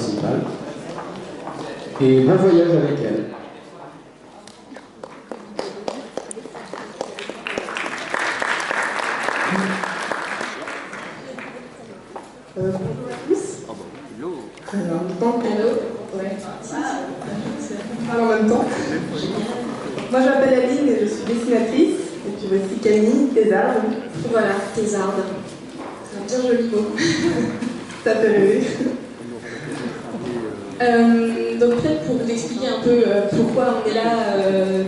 principale. Et bon voyage avec elle. Bonjour à tous. Alors, le temps ouais. On parle en même temps. Moi, je m'appelle Aline et je suis dessinatrice. Et puis voici Camille, Thésarde. Voilà, Thésarde. C'est un bien joli mot. Ça fait rêver. Donc peut-être pour vous expliquer un peu pourquoi on est là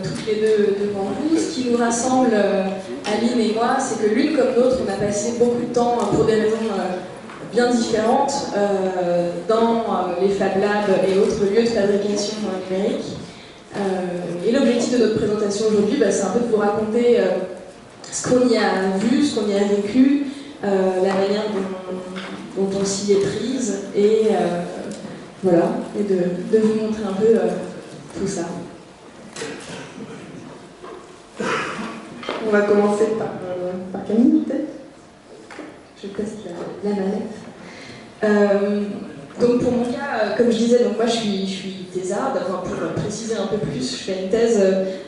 toutes les deux devant vous, ce qui nous rassemble, Aline et moi, c'est que l'une comme l'autre, on a passé beaucoup de temps pour des raisons bien différentes dans les Fab Labs et autres lieux de fabrication numérique. Et l'objectif de notre présentation aujourd'hui, c'est un peu de vous raconter ce qu'on y a vu, ce qu'on y a vécu, la manière dont on s'y est prise et voilà, et de vous montrer un peu tout ça. On va commencer par Camille, peut-être. Je teste la manette. Donc pour mon cas, comme je disais, donc moi je suis thésarde. Enfin, pour préciser un peu plus, je fais une thèse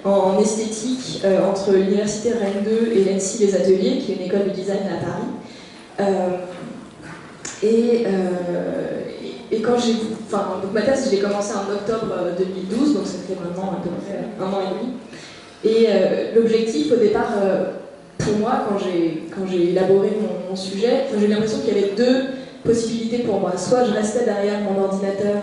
en esthétique entre l'université Rennes 2 et l'ENSI Les Ateliers, qui est une école de design à Paris. Et quand donc ma thèse, je l'ai commencée en octobre 2012, donc ça fait maintenant à peu près 1 an et demi. Et l'objectif au départ, pour moi, quand j'ai élaboré mon sujet, j'ai eu l'impression qu'il y avait 2 possibilités pour moi. Soit je restais derrière mon ordinateur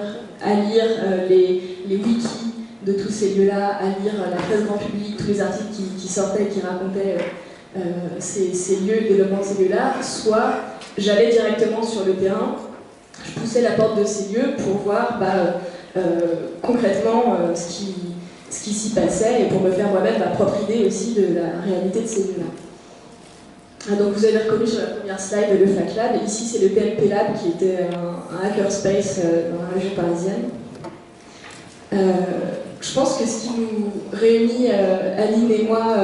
à lire les wikis de tous ces lieux-là, à lire la presse grand public, tous les articles qui sortaient et qui racontaient ces lieux, le développement de ces lieux-là, soit j'allais directement sur le terrain, je poussais la porte de ces lieux pour voir concrètement ce qui s'y passait et pour me faire moi-même ma propre idée aussi de la réalité de ces lieux-là. Donc vous avez reconnu sur la première slide le Fac Lab. Ici c'est le PMP Lab qui était un hackerspace dans la région parisienne. Je pense que ce qui nous réunit, Aline et moi,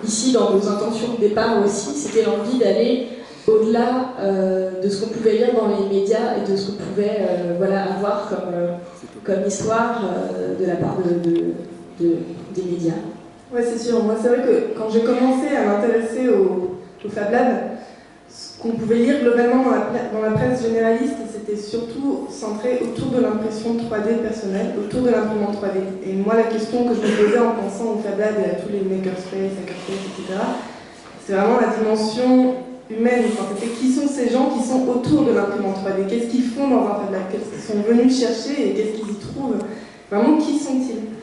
ici dans nos intentions de départ aussi, c'était l'envie d'aller au-delà de ce qu'on pouvait lire dans les médias et de ce qu'on pouvait avoir comme histoire de la part des médias. Ouais, c'est sûr. Moi, c'est vrai que quand j'ai commencé à m'intéresser au Fab Lab, ce qu'on pouvait lire globalement dans la presse généraliste, c'était surtout centré autour de l'impression 3D personnelle, autour de l'imprimante 3D. Et moi, la question que je me posais en pensant au Fab Lab et à tous les makerspace, hackerspace, etc., c'est vraiment la dimension humaine. Enfin, c'était qui sont ces gens qui sont autour de l'imprimante 3D, qu'est-ce qu'ils font dans un Fab Lab, qu'est-ce qu'ils sont venus chercher et qu'est-ce qu'ils y trouvent. Vraiment, qui sont-ils?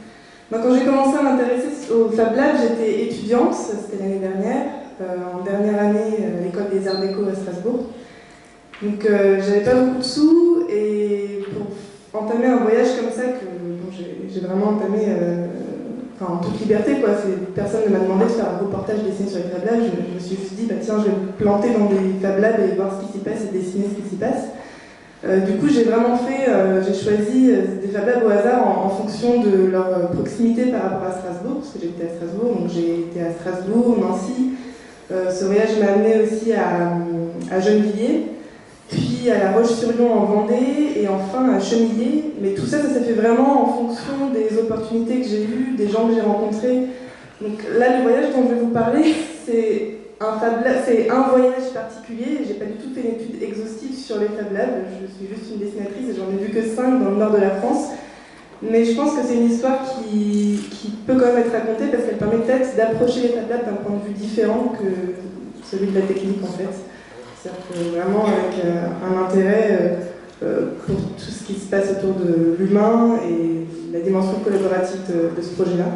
Quand j'ai commencé à m'intéresser au Fab Lab, j'étais étudiante, c'était l'année dernière, en dernière année à l'école des Arts Déco à Strasbourg. Donc j'avais pas beaucoup de sous et pour entamer un voyage comme ça que j'ai vraiment entamé en toute liberté, quoi. Personne ne m'a demandé de faire un reportage dessiné sur les Fab Labs. Je me suis juste dit tiens, je vais me planter dans des Fab Labs et voir ce qui s'y passe et dessiner ce qui s'y passe. Du coup, j'ai vraiment j'ai choisi des Fab Labs au hasard en fonction de leur proximité par rapport à Strasbourg, parce que j'étais à Strasbourg, donc j'ai été à Strasbourg, Nancy. Ce voyage m'a amené aussi à Gennevilliers, puis à La Roche-sur-Yon en Vendée, et enfin à Chemillé. Mais tout ça, ça s'est fait vraiment en fonction des opportunités que j'ai eues, des gens que j'ai rencontrés. Donc là, le voyage dont je vais vous parler, c'est un voyage particulier. J'ai pas du tout fait une étude exhaustive sur les Fab Labs. Je suis juste une dessinatrice et j'en ai vu que 5 dans le nord de la France. Mais je pense que c'est une histoire qui peut quand même être racontée parce qu'elle permet peut-être d'approcher les Fab Labs d'un point de vue différent que celui de la technique en fait. C'est-à-dire que vraiment avec un intérêt pour tout ce qui se passe autour de l'humain et la dimension collaborative de ce projet-là.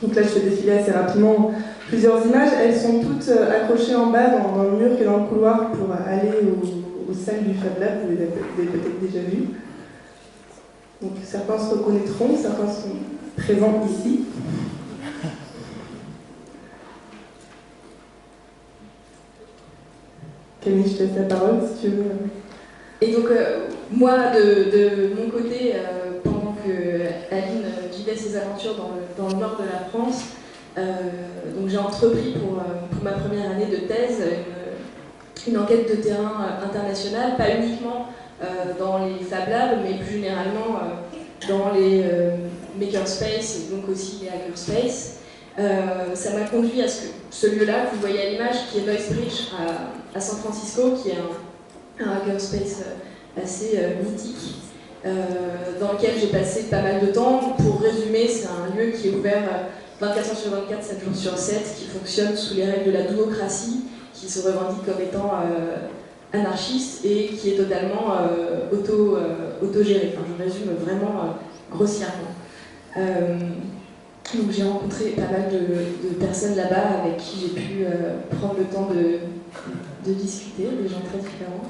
Donc là, je fais défiler assez rapidement plusieurs images. Elles sont toutes accrochées en bas dans le mur et dans le couloir pour aller aux salles du Fab Lab. Vous les avez peut-être déjà vues. Donc certains se reconnaîtront, certains sont présents ici. Camille, je te laisse la parole si tu veux. Et donc, moi, de mon côté, pendant que Aline vivait ses aventures dans le nord de la France, donc j'ai entrepris pour ma première année de thèse une enquête de terrain internationale, pas uniquement dans les Fab Labs, Lab, mais plus généralement dans les makerspace et donc aussi les hackerspace. Ça m'a conduit à ce lieu-là que vous voyez à l'image, qui est Noisebridge à San Francisco, qui est un hackerspace assez mythique, dans lequel j'ai passé pas mal de temps. Pour résumer, c'est un lieu qui est ouvert 24 heures sur 24, 7 jours sur 7, qui fonctionne sous les règles de la duocratie, qui se revendique comme étant anarchiste et qui est totalement autogéré. Enfin, je résume vraiment grossièrement. Donc j'ai rencontré pas mal de personnes là-bas avec qui j'ai pu prendre le temps de discuter, des gens très différents,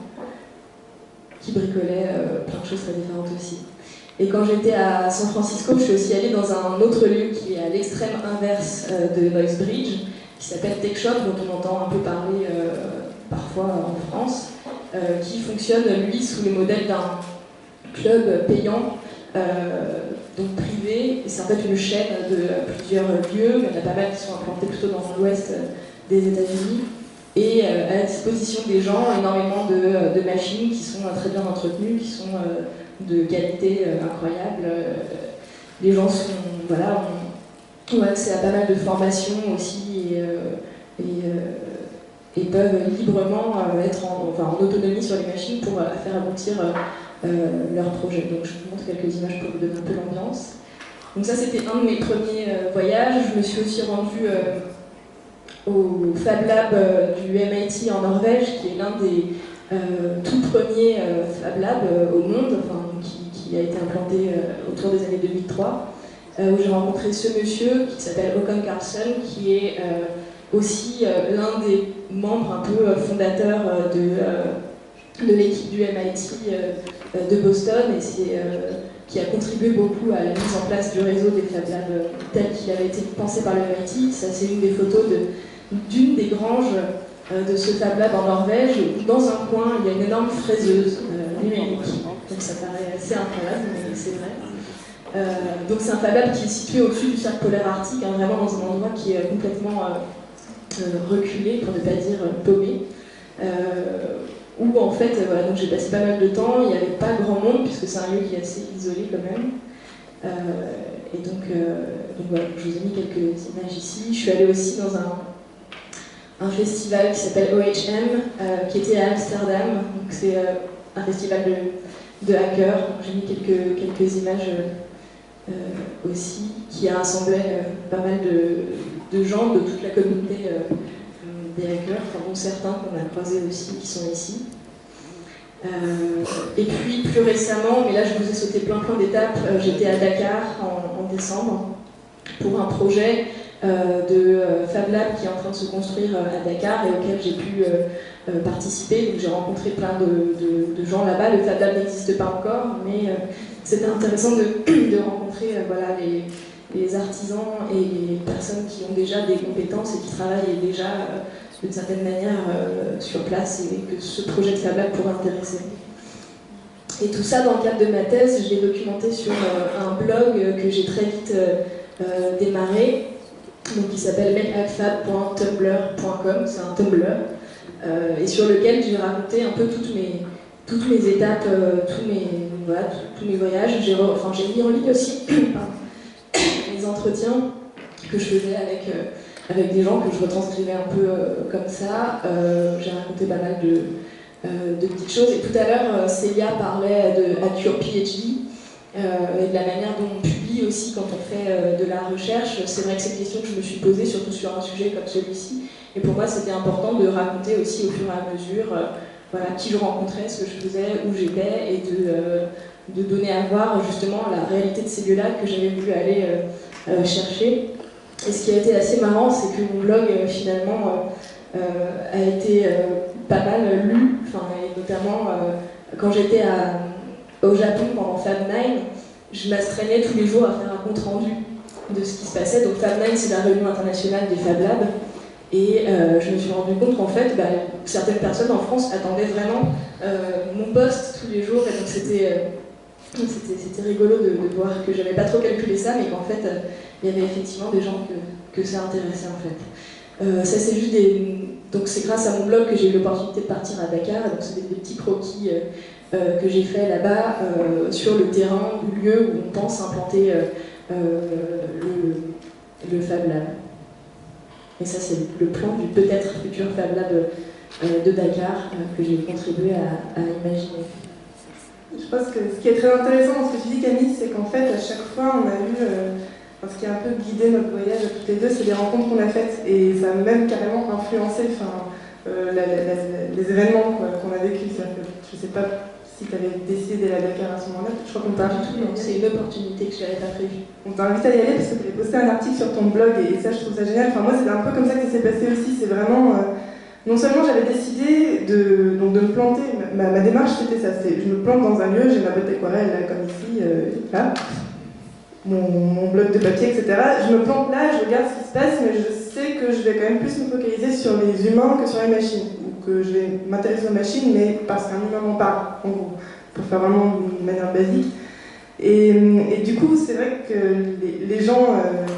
qui bricolaient plein de choses très différentes aussi. Et quand j'étais à San Francisco, je suis aussi allée dans un autre lieu qui est à l'extrême inverse de Noisebridge, qui s'appelle Tech Shop, dont on entend un peu parler parfois en France, qui fonctionne, lui, sous le modèle d'un club payant, donc privé. C'est en fait une chaîne de plusieurs lieux, il y en a pas mal qui sont implantés plutôt dans l'ouest des États-Unis, et à la disposition des gens, énormément de machines qui sont très bien entretenues, qui sont de qualité incroyable. Les gens ont accès à pas mal de formations aussi et peuvent librement être en autonomie sur les machines pour faire aboutir leur projet. Donc je vous montre quelques images pour vous donner un peu l'ambiance. Donc ça, c'était un de mes premiers voyages. Je me suis aussi rendue au Fab Lab du MIT en Norvège, qui est l'un des tout premiers Fab Lab au monde, qui a été implanté autour des années 2003, où j'ai rencontré ce monsieur qui s'appelle Håkon Karlsson, qui est aussi l'un des membres un peu fondateurs de l'équipe du MIT de Boston, et qui a contribué beaucoup à la mise en place du réseau des Fab Labs tel qu'il avait été pensé par le MIT. Ça, c'est une des photos d'une des granges de ce Fab Lab en Norvège, où dans un coin, il y a une énorme fraiseuse numérique. Donc ça paraît assez incroyable, mais c'est vrai. Donc c'est un Fab Lab qui est situé au-dessus du cercle polaire arctique, vraiment dans un endroit qui est complètement reculé, pour ne pas dire paumé. Où en fait, donc j'ai passé pas mal de temps, il n'y avait pas grand monde, puisque c'est un lieu qui est assez isolé quand même. Et donc voilà, je vous ai mis quelques images ici. Je suis allée aussi dans un festival qui s'appelle OHM, qui était à Amsterdam. Donc c'est un festival de hackers. J'ai mis quelques images aussi, qui a rassemblé pas mal de gens de toute la communauté des hackers, dont certains qu'on a croisés aussi, qui sont ici. Et puis plus récemment, mais là je vous ai sauté plein d'étapes, j'étais à Dakar en décembre pour un projet de Fab Lab qui est en train de se construire à Dakar et auquel j'ai pu participer. Donc j'ai rencontré plein de gens là-bas. Le Fab Lab n'existe pas encore, mais c'était intéressant de rencontrer les artisans et les personnes qui ont déjà des compétences et qui travaillent déjà d'une certaine manière sur place, et que ce projet de Fab Lab pourrait intéresser. Et tout ça, dans le cadre de ma thèse, je l'ai documenté sur un blog que j'ai très vite démarré, donc qui s'appelle makehackfab.tumblr.com, c'est un Tumblr, et sur lequel j'ai raconté un peu toutes mes étapes, tous mes voyages. J'ai mis en ligne aussi les entretiens que je faisais avec des gens que je retranscrivais un peu comme ça. J'ai raconté pas mal de petites choses. Et tout à l'heure, Célia parlait de Hack Your PhD et de la manière dont on publie aussi quand on fait de la recherche. C'est vrai que c'est une question que je me suis posée, surtout sur un sujet comme celui-ci. Et pour moi, c'était important de raconter aussi au fur et à mesure qui je rencontrais, ce que je faisais, où j'étais, et de donner à voir justement la réalité de ces lieux-là que j'avais voulu aller chercher. Et ce qui a été assez marrant, c'est que mon blog finalement a été pas mal lu, et notamment quand j'étais au Japon pendant Fab9, je m'astreignais tous les jours à faire un compte rendu de ce qui se passait. Donc Fab9, c'est la réunion internationale des Fab Labs, et je me suis rendu compte qu'en fait, certaines personnes en France attendaient vraiment mon post tous les jours, et donc c'était rigolo de voir que j'avais pas trop calculé ça, mais qu'en fait il y avait effectivement des gens que ça intéressait en fait. Ça c'est juste donc c'est grâce à mon blog que j'ai eu l'opportunité de partir à Dakar, donc c'est des petits croquis que j'ai fait là-bas sur le terrain, le lieu où on pense implanter le Fab Lab. Et ça, c'est le plan du peut-être futur Fab Lab de Dakar que j'ai contribué à imaginer. Je pense que ce qui est très intéressant dans ce que tu dis, Camille, c'est qu'en fait, à chaque fois, on a eu, ce qui a un peu guidé notre voyage toutes les deux, c'est les rencontres qu'on a faites, et ça a même carrément influencé les événements qu'on a vécu. Je ne sais pas si tu avais décidé d'aller à Dakar à ce moment-là, je crois qu'on t'a invité. C'est une opportunité que je n'avais pas prévue. On t'a invité à y aller parce que tu avais posté un article sur ton blog, et ça, je trouve ça génial. Enfin, moi, c'est un peu comme ça que ça s'est passé aussi. C'est vraiment... non seulement j'avais décidé de me planter, ma démarche c'était ça, je me plante dans un lieu, j'ai ma boîte d'aquarelle là, comme ici, là, mon bloc de papier, etc. Je me plante là, je regarde ce qui se passe, mais je sais que je vais quand même plus me focaliser sur les humains que sur les machines, ou que je vais m'intéresser aux machines, mais parce qu'un humain m'en parle, en gros, pour faire vraiment d'une manière basique. Et du coup, c'est vrai que les gens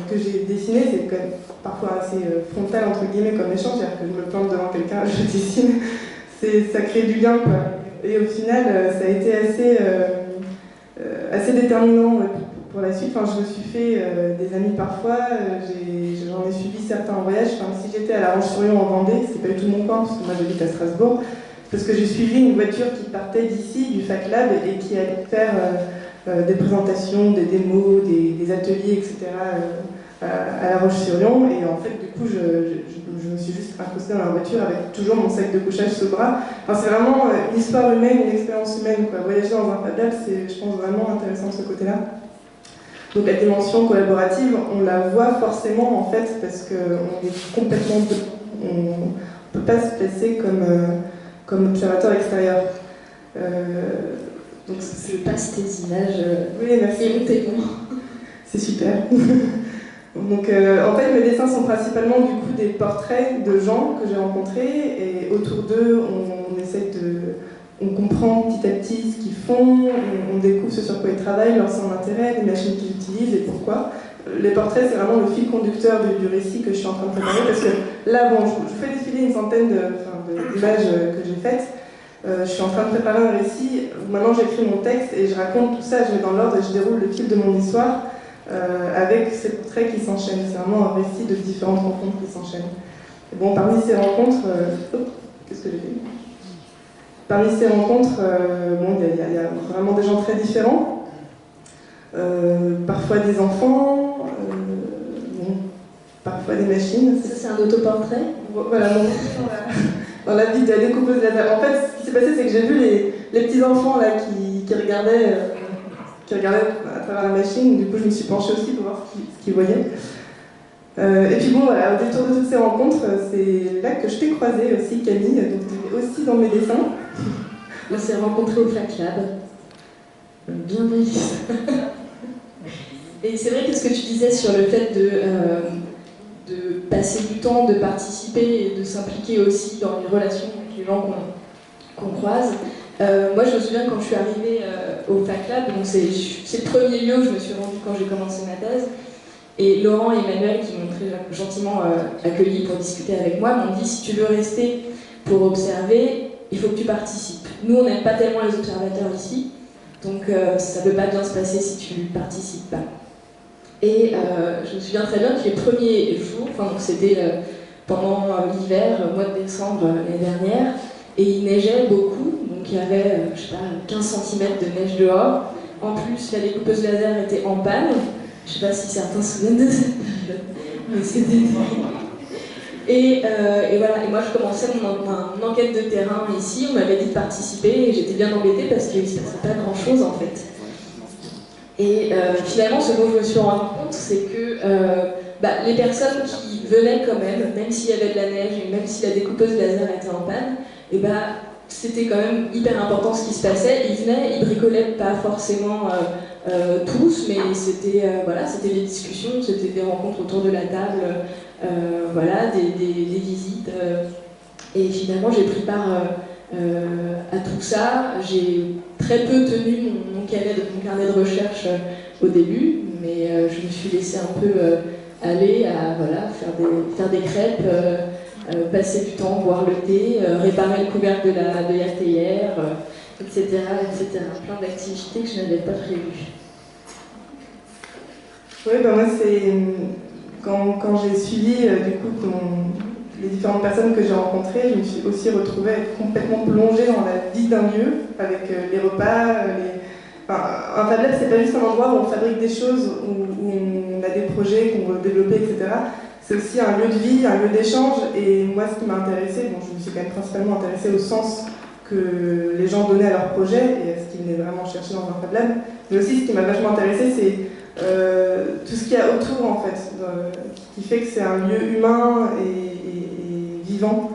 que j'ai dessinés, c'est quand même parfois assez frontal, entre guillemets, comme échange, c'est-à-dire que je me plante devant quelqu'un, je dessine, ça crée du lien, quoi. Et au final, ça a été assez déterminant pour la suite. Enfin, je me suis fait des amis parfois, j'en ai suivi certains en voyage. Enfin, si j'étais à La Roche-sur-Yon en Vendée, c'était pas du tout mon coin, parce que moi j'habite à Strasbourg, parce que j'ai suivi une voiture qui partait d'ici, du Fac Lab, et qui allait faire des présentations, des démos, des ateliers, etc. À La Roche-sur-Yon. Et en fait, du coup, je me suis juste accostée dans la voiture avec toujours mon sac de couchage sous le bras. Enfin, c'est vraiment une histoire humaine, une expérience humaine, quoi. Voyager dans un Fab Lab, c'est, je pense, vraiment intéressant de ce côté-là. Donc la dimension collaborative, on la voit forcément, en fait, parce qu'on est complètement... On ne peut pas se placer comme observateur extérieur. Donc je passe tes images. Oui, merci. C'est super. Donc en fait, mes dessins sont principalement du coup des portraits de gens que j'ai rencontrés, et autour d'eux, on comprend petit à petit ce qu'ils font, on découvre ce sur quoi ils travaillent, leur centre d'intérêt, les machines qu'ils utilisent et pourquoi. Les portraits, c'est vraiment le fil conducteur du récit que je suis en train de préparer, parce que là, bon, je fais défiler une centaine d'images que j'ai faites. Je suis en train de préparer un récit où maintenant j'écris mon texte et je raconte tout ça, je mets dans l'ordre et je déroule le fil de mon histoire avec ces portraits qui s'enchaînent. C'est vraiment un récit de différentes rencontres qui s'enchaînent. Et bon, parmi ces rencontres, qu'est-ce que j'ai fait ? Parmi ces rencontres, bon, il y a vraiment des gens très différents, parfois des enfants, bon, parfois des machines. Ça, c'est un autoportrait ? Voilà, dans la vie de la découpeuse laser. En fait, ce qui s'est passé, c'est que j'ai vu les petits enfants là qui regardaient à travers la machine. Du coup, je me suis penchée aussi pour voir ce qu'ils voyaient. Et puis bon, voilà, au détour de toutes ces rencontres, c'est là que je t'ai croisée aussi, Camille, donc tu es aussi dans mes dessins. On s'est rencontrés au Fac Lab. Bien vu. Et c'est vrai que ce que tu disais sur le fait de passer du temps, de participer et de s'impliquer aussi dans les relations avec les gens qu'on croise. Moi, je me souviens quand je suis arrivée au Fac Lab, donc c'est le premier lieu où je me suis rendue quand j'ai commencé ma thèse. Et Laurent et Emmanuel, qui m'ont très gentiment accueilli pour discuter avec moi, m'ont dit si tu veux rester pour observer, il faut que tu participes. Nous, on n'aime pas tellement les observateurs ici, donc ça ne peut pas bien se passer si tu ne participes pas. Et je me souviens très bien que les premiers jours, c'était pendant l'hiver, mois de décembre l'année dernière, et il neigeait beaucoup, donc il y avait, je sais pas, 15 cm de neige dehors. En plus, la découpeuse laser était en panne. Je ne sais pas si certains se souviennent de cette période, mais c'était terrible. Et voilà, et moi je commençais mon enquête de terrain ici, on m'avait dit de participer et j'étais bien embêtée parce qu'il ne se passait pas grand chose en fait. Et finalement, ce dont je me suis rendu compte, c'est que les personnes qui venaient quand même s'il y avait de la neige et même si la découpeuse laser était en panne, c'était quand même hyper important ce qui se passait. Ils venaient, ils bricolaient pas forcément tous, mais c'était des discussions, c'était des rencontres autour de la table, des visites. Et finalement, j'ai pris part à tout ça. J'ai très peu tenu mon carnet de recherche au début, mais je me suis laissée un peu aller à faire des crêpes, passer du temps, boire le thé, réparer le couvercle de la théière, etc., etc. Plein d'activités que je n'avais pas prévues. Oui, ben moi, c'est quand j'ai suivi du coup les différentes personnes que j'ai rencontrées, je me suis aussi retrouvée à être complètement plongée dans la vie d'un lieu, avec les repas. Enfin, un Fab Lab, c'est pas juste un endroit où on fabrique des choses, où on a des projets qu'on veut développer, etc. C'est aussi un lieu de vie, un lieu d'échange. Et moi, ce qui m'a intéressée, bon, je me suis quand même principalement intéressée au sens que les gens donnaient à leur projet et à ce qu'ils venaient vraiment chercher dans un Fab Lab. Mais aussi, ce qui m'a vachement intéressée, c'est tout ce qu'il y a autour, en fait, qui fait que c'est un lieu humain et vivant.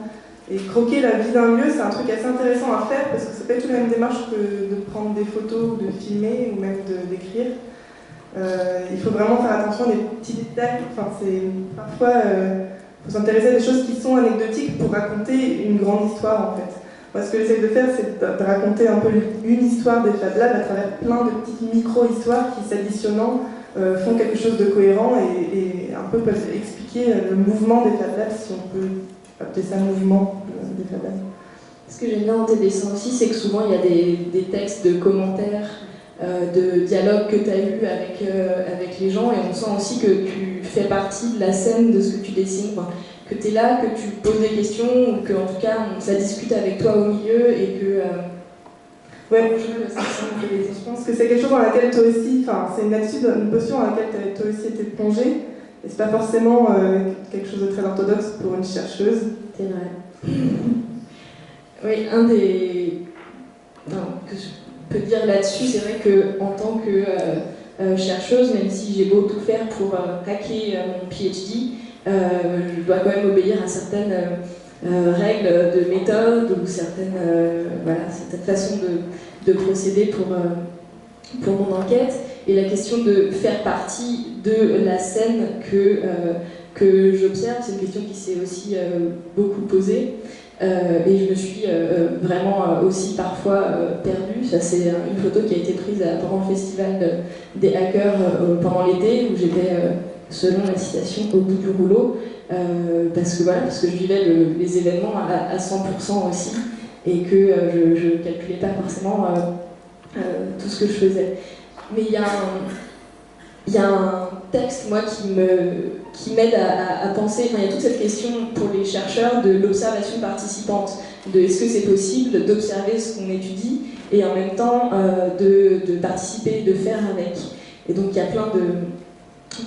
Et croquer la vie d'un lieu, c'est un truc assez intéressant à faire parce que c'est pas du tout la même démarche que de prendre des photos ou de filmer ou même d'écrire. Il faut vraiment faire attention à des petits détails. Enfin, parfois, faut s'intéresser à des choses qui sont anecdotiques pour raconter une grande histoire, en fait. Moi, ce que j'essaie de faire, c'est de raconter un peu une histoire des Fab Labs à travers plein de petites micro-histoires qui, s'additionnant, font quelque chose de cohérent et un peu peuvent expliquer le mouvement des Fab Labs, si on peut appeler ça mouvement des Fab Labs. Ce que j'aime bien dans tes dessins aussi, c'est que souvent il y a des textes de commentaires, de dialogues que tu as eu avec les gens, et on sent aussi que tu fais partie de la scène de ce que tu dessines, enfin, que tu es là, que tu poses des questions, ou que en tout cas ça discute avec toi au milieu, et que... Ouais, je pense que c'est quelque chose dans laquelle toi aussi, enfin, c'est une attitude, une posture dans laquelle toi aussi été plongée, et c'est pas forcément quelque chose de très orthodoxe pour une chercheuse. C'est vrai. Oui, un des... Enfin, que je peux dire là-dessus, c'est vrai qu'en tant que chercheuse, même si j'ai beau tout faire pour hacker mon PhD, je dois quand même obéir à certaines règles de méthode ou certaines façons de procéder pour mon enquête. Et la question de faire partie de la scène que j'observe, c'est une question qui s'est aussi beaucoup posée. Et je me suis vraiment aussi parfois perdue. Ça, c'est une photo qui a été prise pendant le festival des hackers pendant l'été, où j'étais, selon la citation, au bout du rouleau, parce que je vivais les événements à 100% aussi, et que je ne calculais pas forcément tout ce que je faisais. Mais il y a un texte, moi, qui m'aide à penser, enfin, il y a toute cette question pour les chercheurs de l'observation participante, de est-ce que c'est possible d'observer ce qu'on étudie et en même temps de participer, de faire avec. Et donc il y a plein de...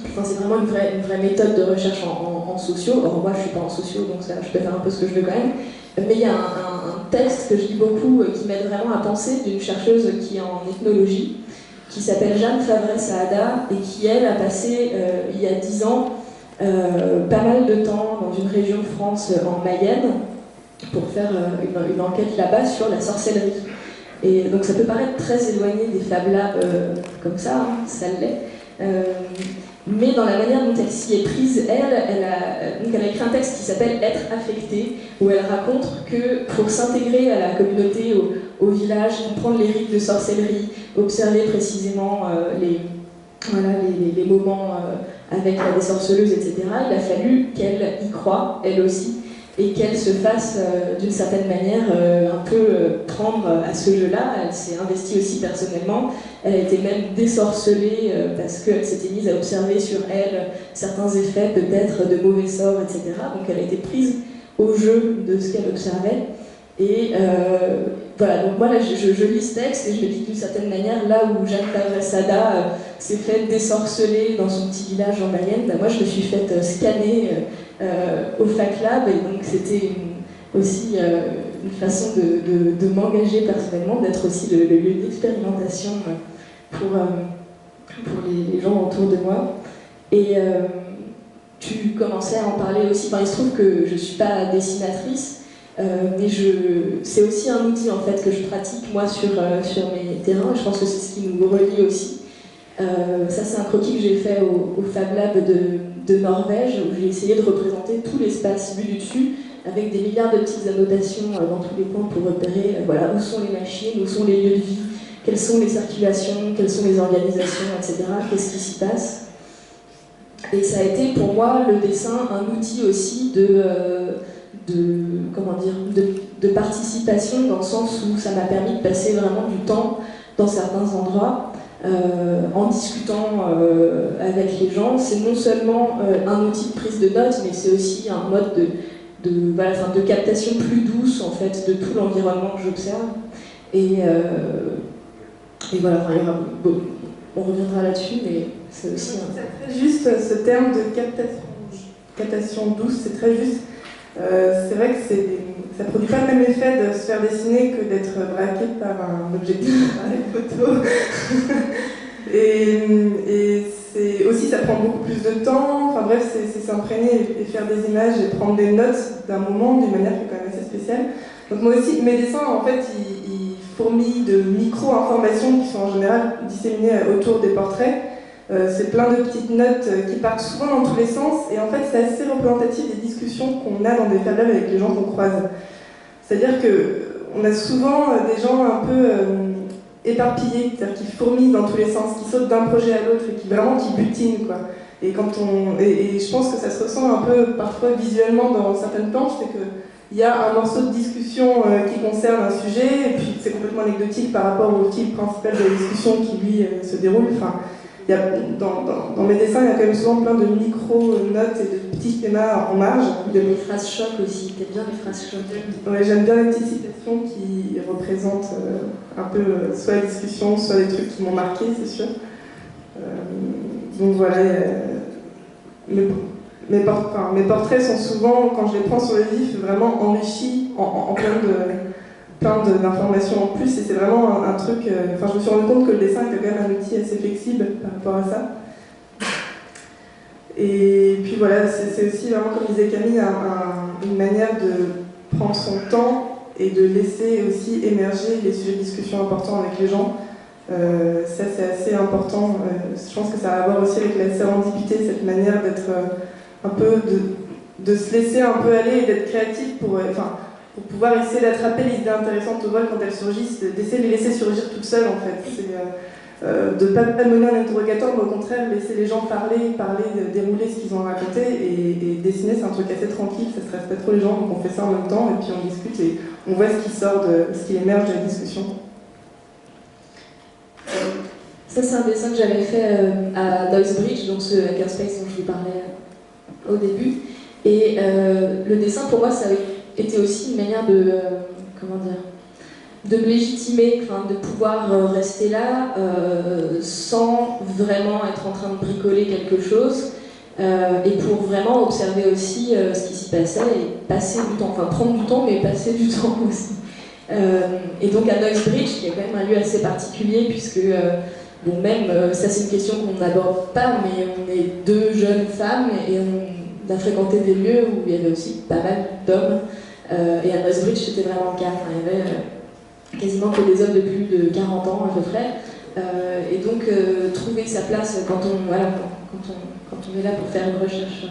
Enfin, c'est vraiment une vraie méthode de recherche en sociaux. Or moi je suis pas en sociaux, donc ça, je peux faire un peu ce que je veux quand même. Mais il y a un texte que je lis beaucoup qui m'aide vraiment à penser, d'une chercheuse qui est en ethnologie, qui s'appelle Jeanne Favret-Saada, et qui, elle, a passé, il y a 10 ans, pas mal de temps dans une région de France, en Mayenne, pour faire une enquête là-bas sur la sorcellerie. Et donc ça peut paraître très éloigné des Fab Labs comme ça, hein, ça l'est. Mais dans la manière dont elle s'y est prise, elle a écrit un texte qui s'appelle « Être affecté », où elle raconte que pour s'intégrer à la communauté, au village, comprendre les rites de sorcellerie, observer précisément les moments avec des sorceleuses, etc., il a fallu qu'elle y croie, elle aussi, et qu'elle se fasse d'une certaine manière un peu prendre à ce jeu-là. Elle s'est investie aussi personnellement, elle a été même désorcelée parce qu'elle s'était mise à observer sur elle certains effets peut-être de mauvais sorts, etc. Donc elle a été prise au jeu de ce qu'elle observait. Et voilà, donc moi là je lis ce texte et je me dis d'une certaine manière, là où Jeanne Favret-Saada s'est faite désorceler dans son petit village en Mayenne, bah, moi je me suis faite scanner au Fac Lab, et donc c'était aussi une façon de m'engager personnellement, d'être aussi le lieu d'expérimentation pour les gens autour de moi. Et tu commençais à en parler aussi, enfin, il se trouve que je ne suis pas dessinatrice, mais c'est aussi un outil en fait que je pratique moi sur mes terrains. Je pense que c'est ce qui nous relie aussi. Ça, c'est un croquis que j'ai fait au Fab Lab de Norvège, où j'ai essayé de représenter tout l'espace vu du dessus, avec des milliards de petites annotations dans tous les coins pour repérer voilà, où sont les machines, où sont les lieux de vie, quelles sont les circulations, quelles sont les organisations, etc. Qu'est-ce qui s'y passe. Et ça a été pour moi, le dessin, un outil aussi de comment dire, de participation, dans le sens où ça m'a permis de passer vraiment du temps dans certains endroits en discutant avec les gens. C'est non seulement un outil de prise de notes, mais c'est aussi un mode de captation plus douce en fait de tout l'environnement que j'observe. Et voilà, enfin, on reviendra là-dessus, mais c'est aussi C'est très juste ce terme de captation douce, c'est très juste. C'est vrai que ça produit pas le même effet de se faire dessiner que d'être braqué par un objectif, par les photos. et c'est aussi, ça prend beaucoup plus de temps. Enfin bref, c'est s'imprégner et faire des images et prendre des notes d'un moment d'une manière qui est quand même assez spéciale. Donc moi aussi, mes dessins, en fait, ils fourmillent de micro-informations qui sont en général disséminées autour des portraits. C'est plein de petites notes qui partent souvent dans tous les sens, et en fait c'est assez représentatif des discussions qu'on a dans des Fab Labs avec les gens qu'on croise. C'est-à-dire qu'on a souvent des gens un peu éparpillés, c'est-à-dire qui fourmillent dans tous les sens, qui sautent d'un projet à l'autre et qui butinent, quoi. Et je pense que ça se ressent un peu parfois visuellement dans certaines planches, c'est qu'il y a un morceau de discussion qui concerne un sujet, et puis c'est complètement anecdotique par rapport au fil principal de la discussion qui lui se déroule. Enfin, dans mes dessins, il y a quand même souvent plein de micro-notes et de petits schémas en marge. De mes phrases chocs aussi, t'aimes bien les phrases chocs? Ouais, j'aime bien les petites citations qui représentent un peu soit la discussion, soit des trucs qui m'ont marqué, c'est sûr. Donc voilà, mes portraits sont souvent, quand je les prends sur le vif, vraiment enrichis en plein d'informations en plus, et c'est vraiment un truc. Je me suis rendu compte que le dessin était quand même un outil assez flexible par rapport à ça. Et puis voilà, c'est aussi vraiment, comme disait Camille, une manière de prendre son temps et de laisser aussi émerger les sujets de discussion importants avec les gens. Ça, c'est assez important. Je pense que ça a à voir aussi avec la sérendipité, cette manière d'être un peu, de se laisser un peu aller et d'être créatif pour pouvoir essayer d'attraper les idées intéressantes au vol quand elles surgissent, d'essayer de les laisser surgir toutes seules en fait. De ne pas mener un interrogatoire, mais au contraire laisser les gens parler, dérouler ce qu'ils ont raconté, et dessiner c'est un truc assez tranquille, ça stresse pas trop les gens, donc on fait ça en même temps et puis on discute et on voit ce qui sort, ce qui émerge de la discussion. Ça c'est un dessin que j'avais fait à Knowsbridge, donc ce hackerspace dont je vous parlais au début, et le dessin pour moi ça avait était aussi une manière de me légitimer, de pouvoir rester là sans vraiment être en train de bricoler quelque chose, et pour vraiment observer aussi ce qui s'y passait et passer du temps, prendre du temps mais passer du temps aussi. Et donc à Knowsbridge, qui est quand même un lieu assez particulier puisque ça c'est une question qu'on n'aborde pas, mais on est deux jeunes femmes et on a fréquenté des lieux où il y avait aussi pas mal d'hommes. Et à Knowsbridge, c'était vraiment le cas. Il y avait quasiment que des hommes de plus de 40 ans à peu près. Et donc, trouver sa place quand on est là pour faire une recherche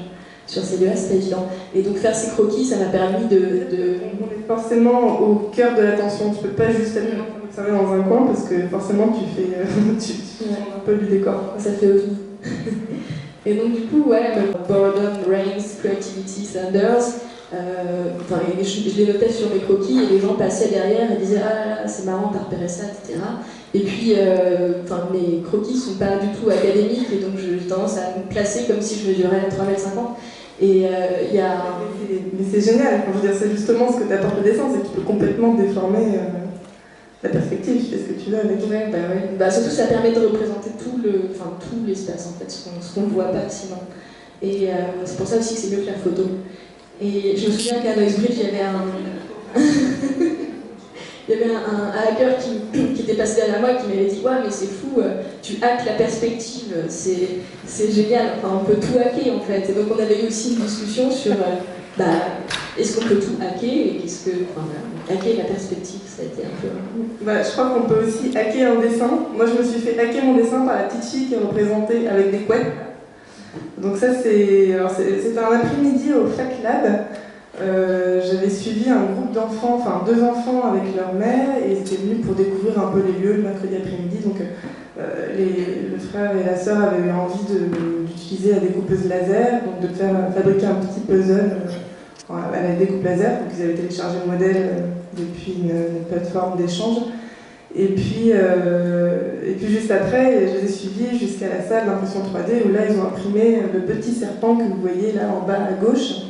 sur ces lieux-là, c'est pas évident. Et donc, faire ces croquis, ça m'a permis On est forcément au cœur de l'attention. Tu peux pas juste être observé dans un coin parce que forcément, tu changes un peu du décor. Ça fait ovni. Et donc, du coup, boredom, reigns, creativity, thunders. Je les notais sur mes croquis et les gens passaient derrière et disaient ah là, c'est marrant, t'as repéré ça, etc. Et puis mes croquis sont pas du tout académiques et donc j'ai tendance à me placer comme si je mesurais 3,50 m. Et il y a... Mais c'est génial, c'est justement ce que t'apporte le dessin, c'est que tu peux complètement déformer la perspective, tu fais ce que tu veux avec. Surtout ça permet de représenter tout l'espace en fait, ce qu'on ne voit pas sinon. Et c'est pour ça aussi que c'est mieux que la photo. Et je me souviens qu'à Knowsbridge, il y avait un hacker qui était passé derrière moi qui m'avait dit « Ouais, mais c'est fou, tu hackes la perspective, c'est génial, on peut tout hacker en fait. » Et donc on avait eu aussi une discussion sur est-ce qu'on peut tout hacker et hacker la perspective, ça a été un peu... je crois qu'on peut aussi hacker un dessin. Moi je me suis fait hacker mon dessin par la petite fille qui est représentée avec des couettes. Donc ça c'était un après-midi au Fac Lab. J'avais suivi un groupe d'enfants, 2 enfants avec leur mère, et ils étaient venus pour découvrir un peu les lieux le mercredi après-midi. Donc le frère et la sœur avaient eu envie d'utiliser la découpeuse laser, donc de fabriquer un petit puzzle à la découpe laser, donc ils avaient téléchargé le modèle depuis une plateforme d'échange. Et puis juste après, je les ai suivis jusqu'à la salle d'impression 3D où là ils ont imprimé le petit serpent que vous voyez là en bas à gauche.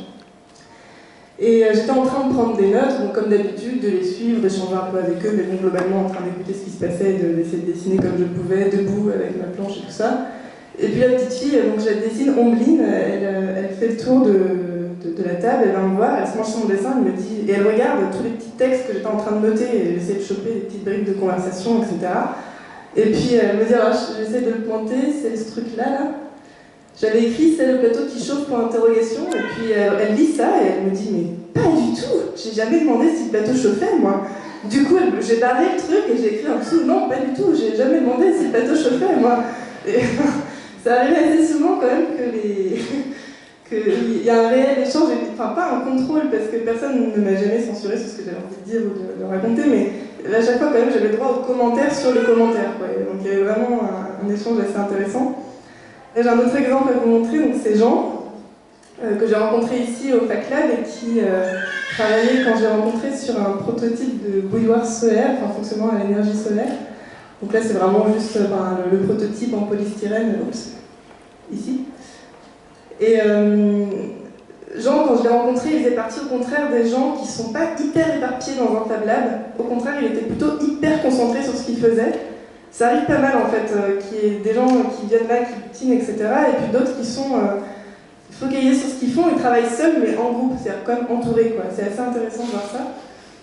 Et j'étais en train de prendre des notes, donc comme d'habitude, de les suivre, d'échanger un peu avec eux, mais bon, globalement en train d'écouter ce qui se passait, d'essayer de dessiner comme je pouvais, debout avec ma planche et tout ça. Et puis la petite fille, donc je la dessine, Ombline, elle fait le tour de la table, elle vient me voir, elle se mange son dessin, elle me dit, et elle regarde tous les petits textes que j'étais en train de noter, et j'essaie de choper des petites briques de conversation, etc. Et puis elle me dit, alors j'essaie de le pointer, c'est ce truc-là, là. J'avais écrit, c'est le plateau qui chauffe pour interrogation, et puis elle lit ça, et elle me dit, mais pas du tout, j'ai jamais demandé si le plateau chauffait, moi. Du coup, j'ai barré le truc, et j'ai écrit en dessous, non, pas du tout, j'ai jamais demandé si le plateau chauffait, moi. Et ça arrivait assez souvent quand même qu'il y a un réel échange, enfin pas un contrôle, parce que personne ne m'a jamais censuré sur ce que j'avais envie de dire ou de raconter, mais à chaque fois quand même j'avais droit aux commentaires sur les commentaires, quoi. Donc il y avait vraiment un échange assez intéressant. J'ai un autre exemple à vous montrer, donc c'est Jean, que j'ai rencontré ici au FacLab et qui travaillait quand j'ai rencontré sur un prototype de bouilloire solaire, enfin fonctionnant à l'énergie solaire. Donc là c'est vraiment juste le prototype en polystyrène, ici. Et Jean, quand je l'ai rencontré, il faisait partie au contraire des gens qui ne sont pas hyper éparpillés dans un Fab Lab. Au contraire, il était plutôt hyper concentré sur ce qu'il faisait. Ça arrive pas mal en fait, qu'il y ait des gens qui viennent là, qui butinent, etc. Et puis d'autres qui sont focalisés sur ce qu'ils font, ils travaillent seuls mais en groupe, c'est-à-dire comme entourés, quoi. C'est assez intéressant de voir ça.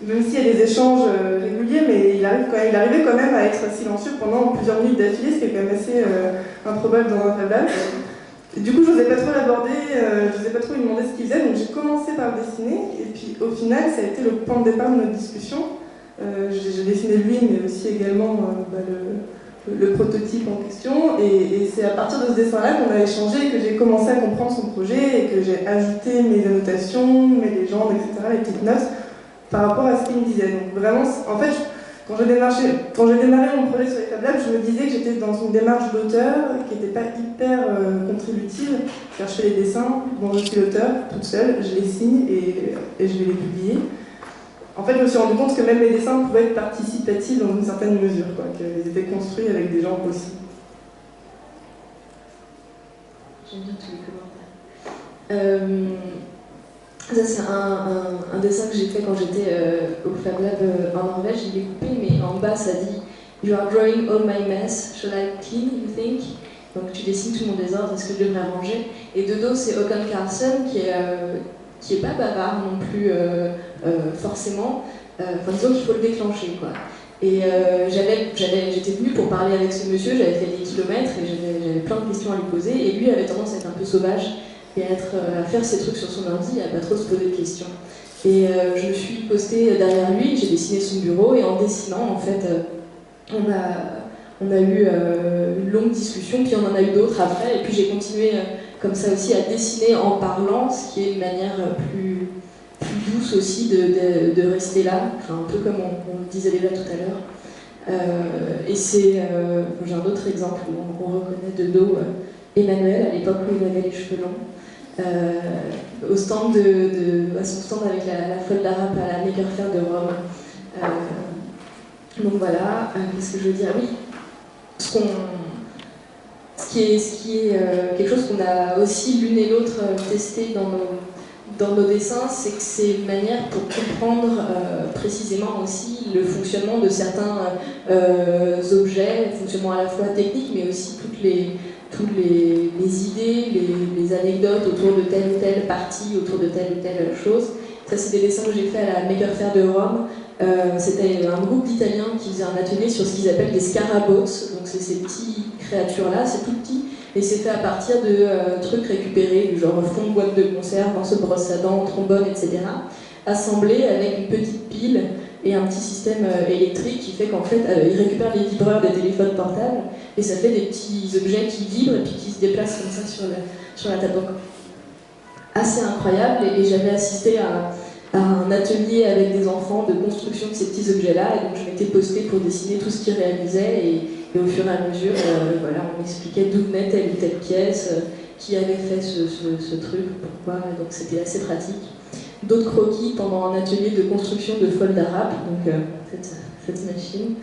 Même s'il y a des échanges réguliers, mais il arrivait quand même à être silencieux pendant plusieurs minutes d'affilée, ce qui est quand même assez improbable dans un Fab Lab. Et du coup, je n'osais pas trop l'aborder, je n'osais pas trop lui demander ce qu'il faisait, donc j'ai commencé par le dessiner, et puis au final, ça a été le point de départ de notre discussion. J'ai dessiné lui, mais aussi également le prototype en question, et c'est à partir de ce dessin-là qu'on a échangé et que j'ai commencé à comprendre son projet, et que j'ai ajouté mes annotations, mes légendes, etc., les petites notes, par rapport à ce qu'il me disait. Donc vraiment, en fait, quand j'ai démarré mon projet sur les Fab Labs, je me disais que j'étais dans une démarche d'auteur qui n'était pas hyper contributive. Car je fais les dessins, bon, je suis l'auteur, toute seule, je les signe et je vais les publier. En fait, je me suis rendu compte que même mes dessins pouvaient être participatifs dans une certaine mesure, qu'ils étaient construits avec des gens aussi. J'aime bien tous les commentaires. Ça, c'est un dessin que j'ai fait quand j'étais au Fab Lab en Norvège. Il est coupé, mais en bas, ça dit « You are drawing all my mess. Shall I clean, you think ?» Donc, tu dessines tout mon désordre, est-ce que je devrais ranger? Et de dos, c'est Håkon Carlsen, qui est pas bavard non plus, forcément. Enfin, disons qu'il faut le déclencher, quoi. Et j'étais venue pour parler avec ce monsieur, j'avais fait des kilomètres et j'avais plein de questions à lui poser. Et lui avait tendance à être un peu sauvage et à faire ses trucs sur son ordi et à pas trop se poser de questions. Et je me suis postée derrière lui, j'ai dessiné son bureau et en dessinant, en fait, on a eu une longue discussion, puis on en a eu d'autres après, et puis j'ai continué comme ça aussi à dessiner en parlant, ce qui est une manière plus douce aussi de rester là, enfin, un peu comme on le disait déjà tout à l'heure. Et j'ai un autre exemple où on reconnaît de dos Emmanuel, à l'époque où il avait les cheveux longs. À son stand avec la folle d'Arape à la Maker Faire de Rome. Donc voilà, qu'est-ce que je veux dire? Oui, ce qui est quelque chose qu'on a aussi l'une et l'autre testé dans nos dessins, c'est que c'est une manière pour comprendre précisément aussi le fonctionnement de certains objets, fonctionnement à la fois technique, mais aussi toutes les idées, les anecdotes autour de telle ou telle partie, autour de telle ou telle chose. Ça, c'est des dessins que j'ai fait à la Maker Faire de Rome. C'était un groupe d'Italiens qui faisait un atelier sur ce qu'ils appellent des scarabots. Donc c'est ces petites créatures-là, c'est tout petit. Et c'est fait à partir de trucs récupérés, du genre fond de boîte de conserve, morceau de brosse à dents, trombone, etc. Assemblés avec une petite pile et un petit système électrique qui fait qu'en fait, ils récupèrent les vibreurs des téléphones portables et ça fait des petits objets qui vibrent et puis qui se déplacent comme ça sur la table. Donc, assez incroyable, et j'avais assisté à un atelier avec des enfants de construction de ces petits objets-là, et donc je m'étais postée pour dessiner tout ce qu'ils réalisaient, et au fur et à mesure, voilà, on m'expliquait d'où venait telle ou telle pièce, qui avait fait ce truc, pourquoi, donc c'était assez pratique. d'autres croquis pendant un atelier de construction de fold arabe, donc cette machine,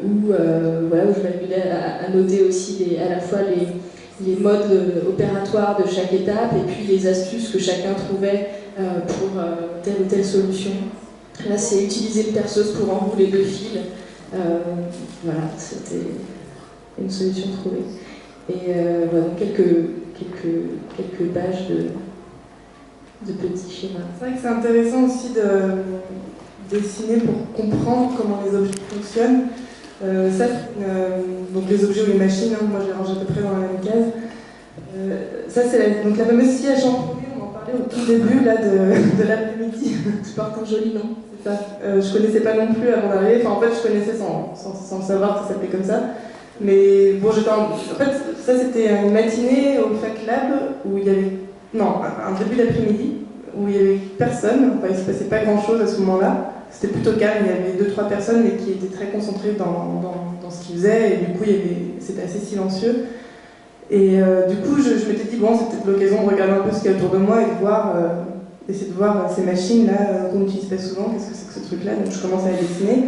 où je m'amusais à noter aussi à la fois les modes opératoires de chaque étape et puis les astuces que chacun trouvait pour telle ou telle solution. Là, c'est utiliser une perceuse pour enrouler 2 fils. Voilà, c'était une solution trouvée. Et voilà, donc quelques pages de petits schémas. C'est vrai que c'est intéressant aussi de dessiner pour comprendre comment les objets fonctionnent. Donc les objets ou les machines, hein, moi je les range à peu près dans la même case. Ça c'est donc la fameuse scie à champignons, on en parlait au tout début là, de l'après-midi. Qui porte un joli nom. C'est ça. Je connaissais pas non plus avant d'arriver, enfin en fait je connaissais sans le savoir que ça s'appelait comme ça. Mais bon, en fait ça c'était une matinée au Fac Lab où il y avait, non, un début d'après-midi où il y avait personne, enfin il se passait pas grand chose à ce moment-là. C'était plutôt calme, il y avait 2-3 personnes mais qui étaient très concentrées dans ce qu'ils faisaient et du coup c'était assez silencieux. Et du coup je m'étais dit bon c'est peut-être l'occasion de regarder un peu ce qu'il y a autour de moi et de voir, essayer de voir ces machines-là qu'on n'utilise pas souvent, qu'est-ce que c'est que ce truc-là, donc je commençais à dessiner.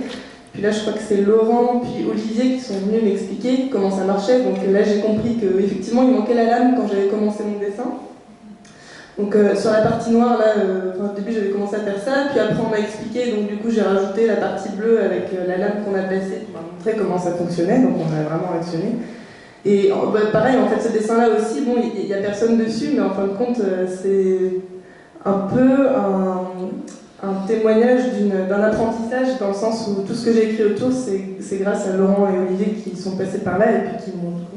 Puis là je crois que c'est Laurent puis Olivier qui sont venus m'expliquer comment ça marchait, donc là j'ai compris qu'effectivement il manquait la lame quand j'avais commencé mon dessin. Donc sur la partie noire, là, au début j'avais commencé à faire ça, puis après on m'a expliqué, donc du coup j'ai rajouté la partie bleue avec la lame qu'on a placée pour montrer comment ça fonctionnait, donc on a vraiment actionné. Et pareil, en fait ce dessin-là aussi, bon, il n'y a personne dessus, mais en fin de compte c'est un peu un témoignage d'un apprentissage, dans le sens où tout ce que j'ai écrit autour, c'est grâce à Laurent et Olivier qui sont passés par là et puis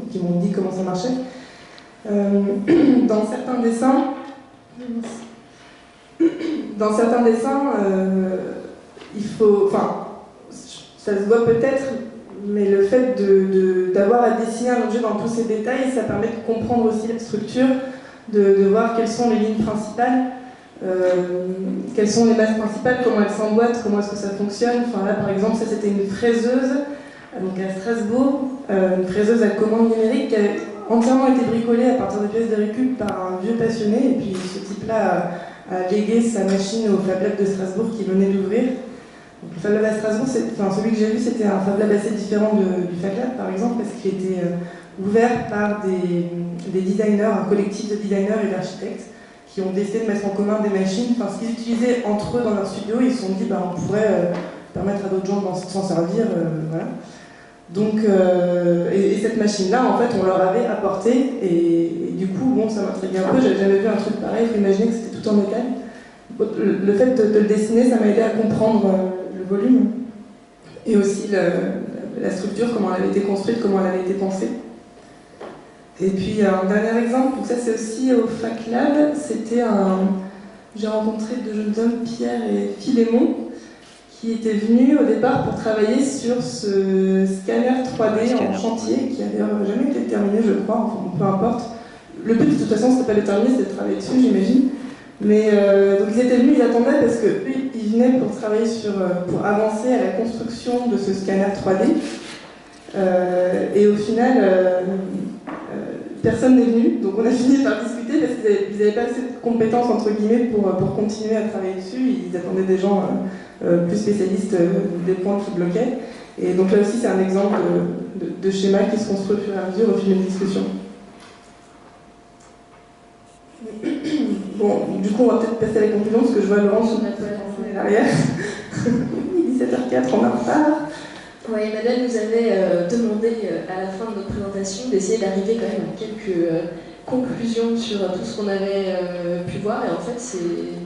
qui m'ont dit comment ça marchait. Dans certains dessins, il faut, enfin, ça se voit peut-être, mais le fait d'avoir à dessiner un objet dans tous ses détails, ça permet de comprendre aussi la structure, de voir quelles sont les lignes principales, quelles sont les bases principales, comment elles s'emboîtent, comment est-ce que ça fonctionne. Enfin là, par exemple, ça c'était une fraiseuse, donc à Strasbourg, une fraiseuse à commande numérique qui avait entièrement été bricolée à partir de pièces de récup par un vieux passionné, et puis ce type-là a légué sa machine au Fab Lab de Strasbourg qui venait d'ouvrir. Le Fab Lab à Strasbourg, celui que j'ai vu, c'était un Fab Lab assez différent du Fab Lab, par exemple, parce qu'il était ouvert par des designers, un collectif de designers et d'architectes qui ont décidé de mettre en commun des machines. Enfin, ce qu'ils utilisaient entre eux dans leur studio, ils se sont dit on pourrait permettre à d'autres gens de s'en servir. Voilà. Donc, et cette machine-là, en fait, on leur avait apporté, et du coup, bon, ça m'intriguait un peu, j'avais jamais vu un truc pareil, vous imaginez que c'était tout en métal. Le fait de le dessiner, ça m'a aidé à comprendre le volume, et aussi la structure, comment elle avait été construite, comment elle avait été pensée. Et puis, un dernier exemple, donc ça c'est aussi au Fac Lab, j'ai rencontré 2 jeunes hommes, Pierre et Philémon, qui étaient venus au départ pour travailler sur ce scanner 3D en chantier, qui a d'ailleurs jamais été terminé, je crois, enfin peu importe. Le but de toute façon, c'était pas de le terminer, c'était de travailler dessus, j'imagine. Mais donc ils étaient venus, ils attendaient parce qu'ils venaient pour travailler pour avancer à la construction de ce scanner 3D. Et au final, personne n'est venu, donc on a fini par discuter parce qu'ils n'avaient pas assez de compétences entre guillemets pour continuer à travailler dessus. Ils attendaient des gens plus spécialistes des points qui bloquaient. Et donc là aussi c'est un exemple de schéma qui se construit au fur et à mesure au fil des discussions. Bon, du coup on va peut-être passer à la conclusion parce que je vois Laurent sur la toile en arrière. 17h04, on est en retard. Oui, Madeleine nous avait demandé à la fin de notre présentation d'essayer d'arriver quand même à quelques conclusions sur tout ce qu'on avait pu voir, et en fait c'est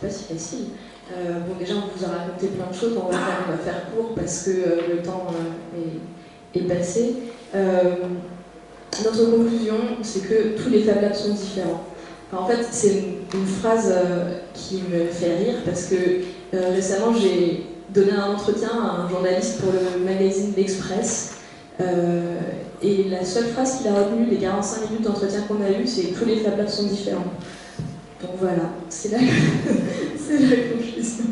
pas si facile. Bon, déjà on vous a raconté plein de choses, on va faire court parce que le temps est passé. Notre conclusion, c'est que tous les Fab Labs sont différents. Enfin, en fait, c'est une phrase qui me fait rire parce que récemment j'ai donné un entretien à un journaliste pour le magazine L'Express, et la seule phrase qu'il a retenue des 45 minutes d'entretien qu'on a eu, c'est que tous les Fab Labs sont différents. Donc voilà, c'est là que c'est la conclusion.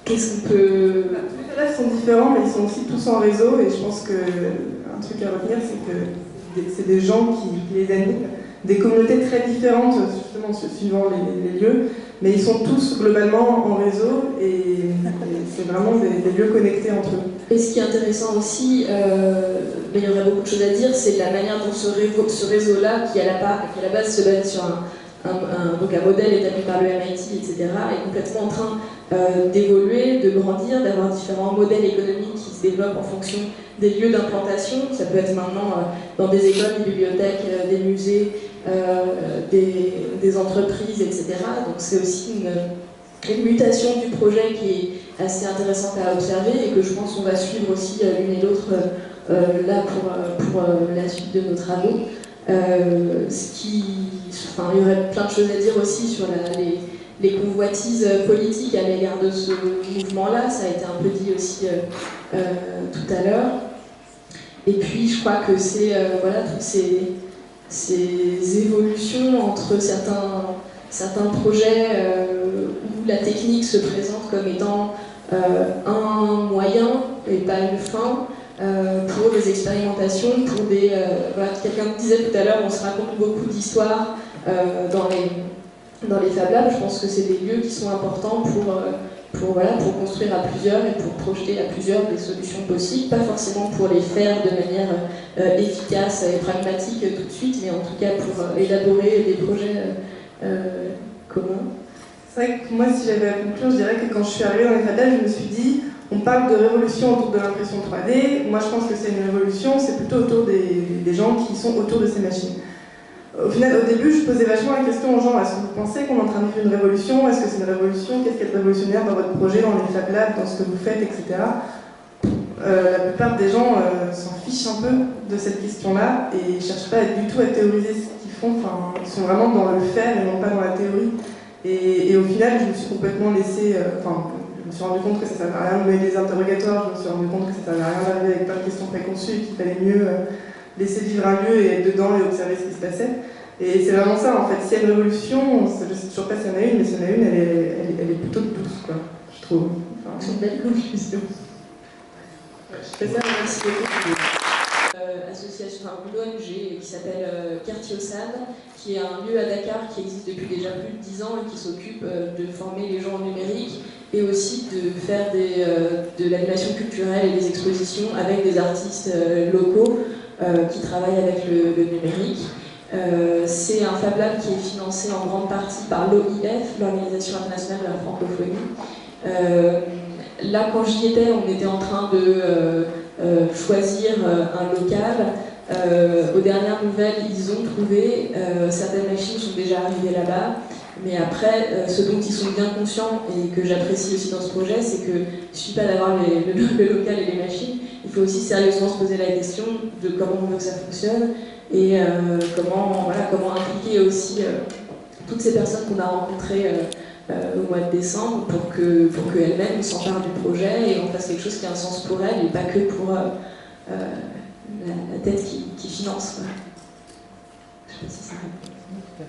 Qu'est-ce qu'on peut... Tous les Fab Labs sont différents, mais ils sont aussi tous en réseau, et je pense qu'un truc à retenir, c'est que c'est des gens qui les animent. des communautés très différentes, justement suivant les lieux, mais ils sont tous globalement en réseau et c'est vraiment des lieux connectés entre eux. Et ce qui est intéressant aussi, mais il y aurait beaucoup de choses à dire, c'est la manière dont ce réseau-là, qui à la base se base sur donc un modèle établi par le MIT, etc., est complètement en train d'évoluer, de grandir, d'avoir différents modèles économiques qui se développent en fonction des lieux d'implantation. Ça peut être maintenant dans des écoles, des bibliothèques, des musées, des entreprises, etc. Donc c'est aussi une mutation du projet qui est assez intéressante à observer et que je pense qu'on va suivre aussi l'une et l'autre là pour la suite de nos travaux. Il y aurait plein de choses à dire aussi sur les convoitises politiques à l'égard de ce mouvement-là, ça a été un peu dit aussi tout à l'heure. Et puis je crois que c'est voilà, toutes ces évolutions entre certains projets où la technique se présente comme étant un moyen et pas une fin, pour des expérimentations, pour des... voilà, quelqu'un disait tout à l'heure, on se raconte beaucoup d'histoires dans les Fab Labs. Je pense que c'est des lieux qui sont importants pour construire à plusieurs et pour projeter à plusieurs des solutions possibles, pas forcément pour les faire de manière efficace et pragmatique tout de suite, mais en tout cas pour élaborer des projets communs. C'est vrai que moi, si j'avais à conclure, je dirais que quand je suis arrivée dans les Fab Labs, je me suis dit, on parle de révolution autour de l'impression 3D. Moi, je pense que c'est une révolution, c'est plutôt autour des gens qui sont autour de ces machines. Au final, au début, je posais vachement la question aux gens, est-ce que vous pensez qu'on est en train de vivre une révolution? Est-ce que c'est une révolution? Qu'est-ce qu'il y a de révolutionnaire dans votre projet, dans les Fab Labs, dans ce que vous faites, etc. La plupart des gens s'en fichent un peu de cette question-là et ne cherchent pas du tout à théoriser ce qu'ils font. Enfin, ils sont vraiment dans le faire et non pas dans la théorie. Et au final, je me suis complètement laissée... je me suis rendu compte que ça ne servait à rien de mener des interrogatoires, je me suis rendu compte que ça ne servait à rien d'arriver avec plein de questions préconçues et qu'il fallait mieux laisser vivre un lieu et être dedans et observer ce qui se passait. Et c'est vraiment ça, en fait. S'il y a une révolution, je ne sais toujours pas s'il y en a une, mais s'il y en a une, elle est plutôt douce, quoi, je trouve. Enfin, C'est une belle conclusion. Je fais ça, merci beaucoup. Association, une ONG qui s'appelle Quartier-San, qui est un lieu à Dakar qui existe depuis déjà plus de 10 ans et qui s'occupe de former les gens au numérique et aussi de faire de l'animation culturelle et des expositions avec des artistes locaux qui travaillent avec le numérique. C'est un Fab Lab qui est financé en grande partie par l'OIF, l'Organisation internationale de la francophonie. Là, quand j'y étais, on était en train de choisir un local. Aux dernières nouvelles, ils ont trouvé, certaines machines sont déjà arrivées là-bas, mais après, ce dont ils sont bien conscients et que j'apprécie aussi dans ce projet, c'est qu'il ne suffit pas d'avoir le local et les machines, il faut aussi sérieusement se poser la question de comment on veut que ça fonctionne et comment impliquer aussi toutes ces personnes qu'on a rencontrées au mois de décembre pour qu'elles-mêmes s'emparent du projet et on fasse quelque chose qui a un sens pour elles et pas que pour la tête qui finance. Je sais pas si ça répond.